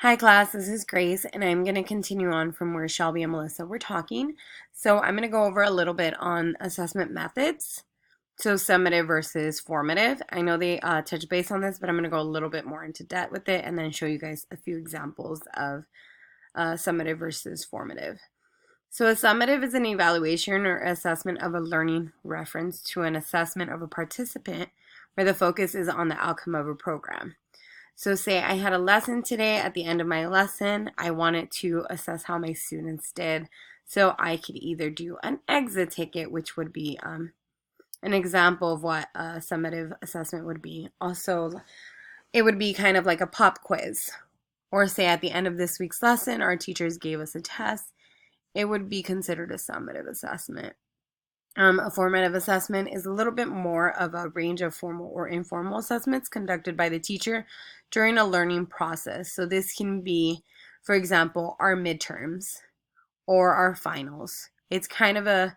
Hi class, this is Grace, and I'm going to continue on from where Shelby and Melissa were talking. So I'm going to go over a little bit on assessment methods. So summative versus formative. I know they touch base on this, but I'm going to go a little bit more into depth with it and then show you guys a few examples of summative versus formative. So a summative is an evaluation or assessment of a learning reference to an assessment of a participant where the focus is on the outcome of a program. So say I had a lesson today. At the end of my lesson, I wanted to assess how my students did. So I could either do an exit ticket, which would be an example of what a summative assessment would be. Also, it would be kind of like a pop quiz. Or say at the end of this week's lesson, our teachers gave us a test. It would be considered a summative assessment. A formative assessment is a little bit more of a range of formal or informal assessments conducted by the teacher during a learning process. So this can be, for example, our midterms or our finals. It's kind of a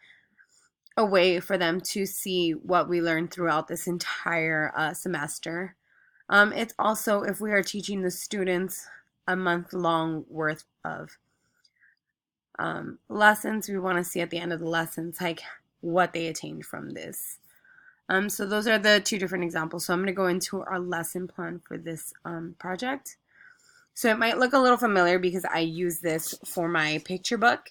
way for them to see what we learned throughout this entire semester. It's also if we are teaching the students a month-long worth of lessons, we want to see at the end of the lessons like what they attained from this. So those are the two different examples. So I'm going to go into our lesson plan for this project. So it might look a little familiar because I use this for my picture book.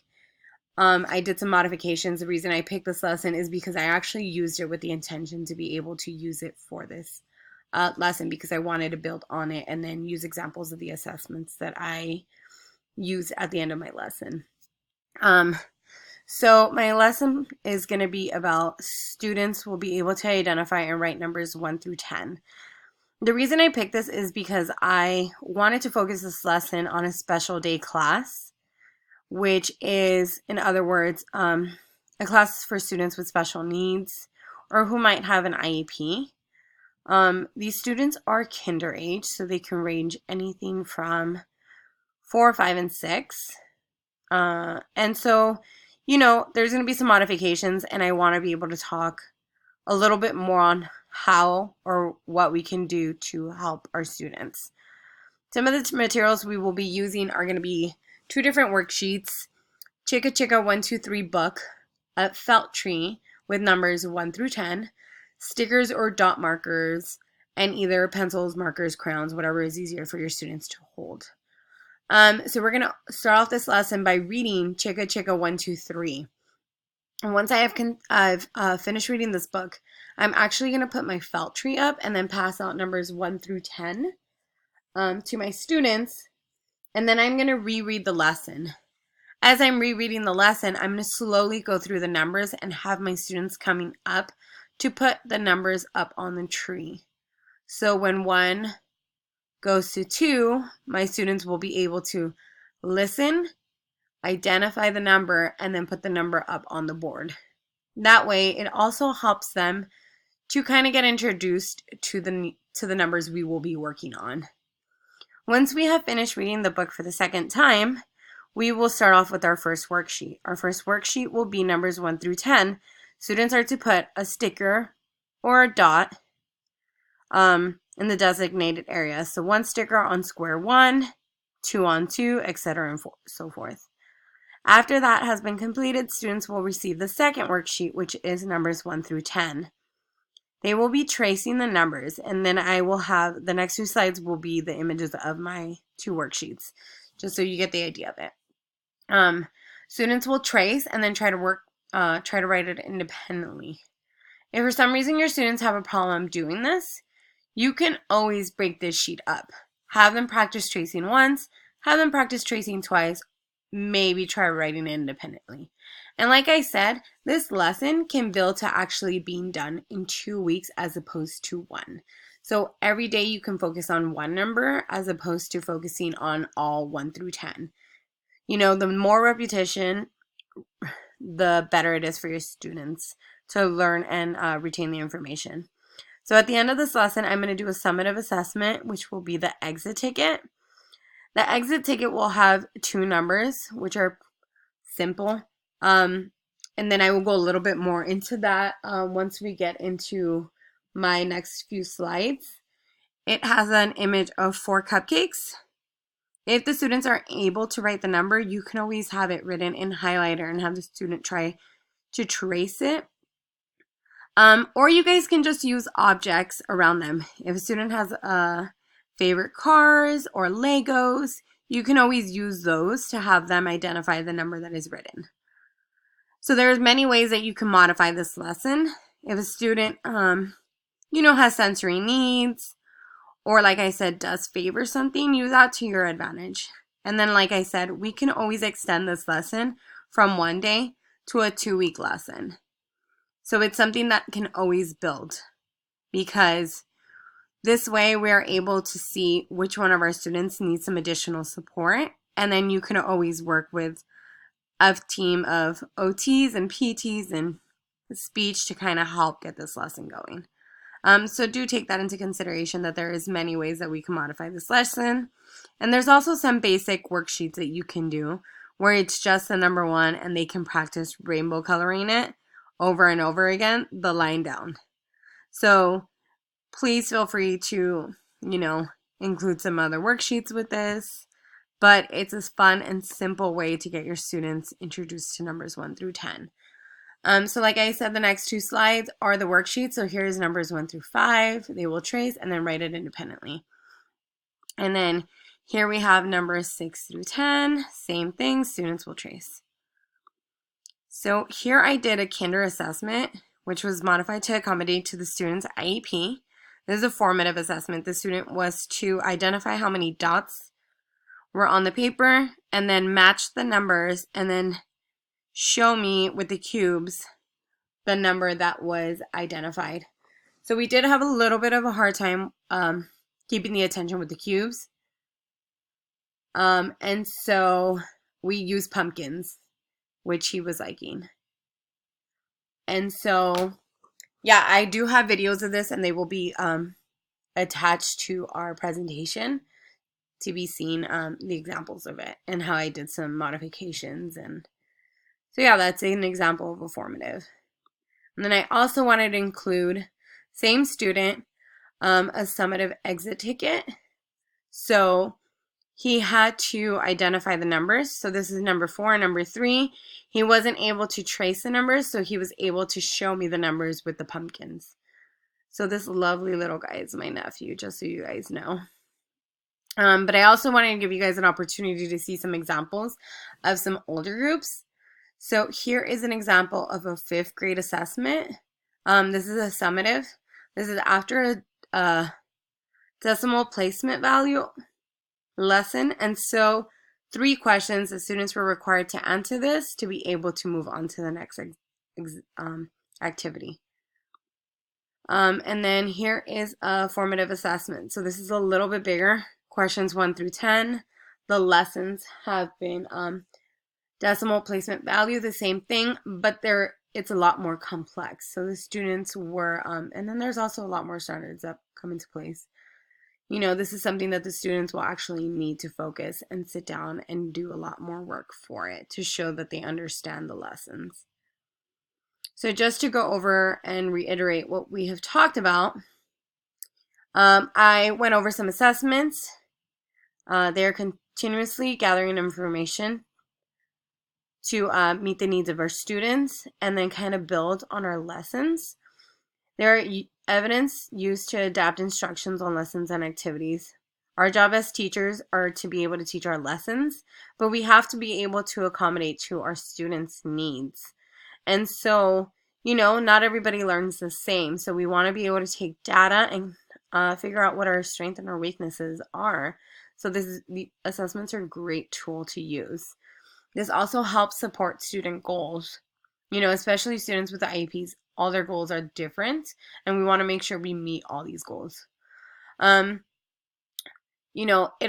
I did some modifications. The reason I picked this lesson is because I actually used it with the intention to be able to use it for this lesson because I wanted to build on it and then use examples of the assessments that I use at the end of my lesson. So my lesson is going to be about students will be able to identify and write numbers 1 through 10. The reason I picked this is because I wanted to focus this lesson on a special day class, which is, in other words, a class for students with special needs or who might have an IEP. These students are kinder age, so they can range anything from 4, 5, and 6. And so there's going to be some modifications, and I want to be able to talk a little bit more on how or what we can do to help our students. Some of the materials we will be using are going to be 2 different worksheets, Chicka Chicka 1, 2, 3 book, a felt tree with numbers 1 through 10, stickers or dot markers, and either pencils, markers, crayons, whatever is easier for your students to hold. So we're going to start off this lesson by reading Chicka Chicka 1, 2, 3. And once I've finished reading this book, I'm actually going to put my felt tree up and then pass out numbers 1 through 10 to my students. And then I'm going to reread the lesson. As I'm rereading the lesson, I'm going to slowly go through the numbers and have my students coming up to put the numbers up on the tree. So when 1 goes to 2, my students will be able to listen, identify the number, and then put the number up on the board. That way, it also helps them to kind of get introduced to the numbers we will be working on. Once we have finished reading the book for the second time, we will start off with our first worksheet. Our first worksheet will be numbers 1 through 10. Students are to put a sticker or a dot in the designated area. So 1 sticker on square 1, 2 on 2, etc., and so forth. After that has been completed, students will receive the second worksheet, which is numbers 1 through 10. They will be tracing the numbers, and then I will have the next 2 slides will be the images of my 2 worksheets, just so you get the idea of it. Students will trace and then try to write it independently. If for some reason your students have a problem doing this, you can always break this sheet up. Have them practice tracing once, have them practice tracing twice, maybe try writing it independently. And like I said, this lesson can build to actually being done in 2 weeks as opposed to 1. So every day you can focus on 1 number as opposed to focusing on all 1 through 10. The more repetition, the better it is for your students to learn and retain the information. So at the end of this lesson, I'm going to do a summative assessment, which will be the exit ticket. The exit ticket will have 2 numbers, which are simple. And then I will go a little bit more into that once we get into my next few slides. It has an image of 4 cupcakes. If the students are able to write the number, you can always have it written in highlighter and have the student try to trace it. Or you guys can just use objects around them. If a student has favorite cars or Legos, you can always use those to have them identify the number that is written. So there's many ways that you can modify this lesson. If a student, has sensory needs, or like I said, does favor something, use that to your advantage. And then, like I said, we can always extend this lesson from 1 day to a 2-week lesson. So it's something that can always build, because this way we are able to see which one of our students needs some additional support. And then you can always work with a team of OTs and PTs and speech to kind of help get this lesson going. So do take that into consideration, that there is many ways that we can modify this lesson. And there's also some basic worksheets that you can do where it's just the number 1 and they can practice rainbow coloring it over and over again, the line down. So please feel free to, include some other worksheets with this, but it's a fun and simple way to get your students introduced to numbers 1 through 10. So like I said, the next 2 slides are the worksheets. So here's numbers 1 through 5. They will trace and then write it independently. And then here we have numbers 6 through 10. Same thing, students will trace. So here I did a kinder assessment, which was modified to accommodate to the student's IEP. This is a formative assessment. The student was to identify how many dots were on the paper and then match the numbers and then show me with the cubes the number that was identified. So we did have a little bit of a hard time keeping the attention with the cubes. And so we used pumpkins, which he was liking. And so, yeah, I do have videos of this and they will be attached to our presentation to be seen, the examples of it and how I did some modifications. And so yeah, that's an example of a formative. And then I also wanted to include, same student, a summative exit ticket. So he had to identify the numbers. So this is number 4 and number 3. He wasn't able to trace the numbers, so he was able to show me the numbers with the pumpkins. So this lovely little guy is my nephew, just so you guys know. But I also wanted to give you guys an opportunity to see some examples of some older groups. So here is an example of a 5th grade assessment. This is a summative. This is after a decimal placement value lesson. And so 3 questions, the students were required to answer this to be able to move on to the next activity. And then here is a formative assessment. So this is a little bit bigger, questions 1 through 10. The lessons have been decimal placement value, the same thing, but it's a lot more complex. So the students were, and then there's also a lot more standards that come into place. This is something that the students will actually need to focus and sit down and do a lot more work for it to show that they understand the lessons. So just to go over and reiterate what we have talked about, I went over some assessments. They're continuously gathering information to meet the needs of our students and then kind of build on our lessons. There are evidence used to adapt instructions on lessons and activities. Our job as teachers are to be able to teach our lessons, but we have to be able to accommodate to our students' needs. And so, not everybody learns the same. So we want to be able to take data and figure out what our strengths and our weaknesses are. So the assessments are a great tool to use. This also helps support student goals. Especially students with the IEPs, all their goals are different, and we want to make sure we meet all these goals. It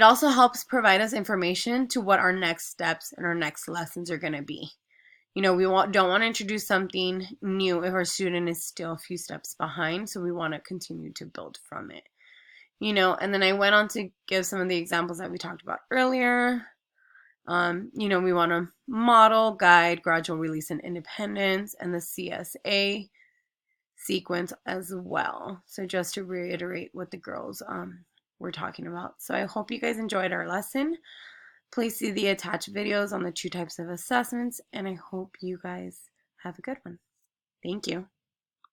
also helps provide us information to what our next steps and our next lessons are going to be. We don't want to introduce something new if our student is still a few steps behind, so we want to continue to build from it. And then I went on to give some of the examples that we talked about earlier. We want to model, guide, gradual release, and independence, and the CSA sequence as well. So just to reiterate what the girls we're talking about. So I hope you guys enjoyed our lesson. Please see the attached videos on the 2 types of assessments, and I hope you guys have a good one. Thank you.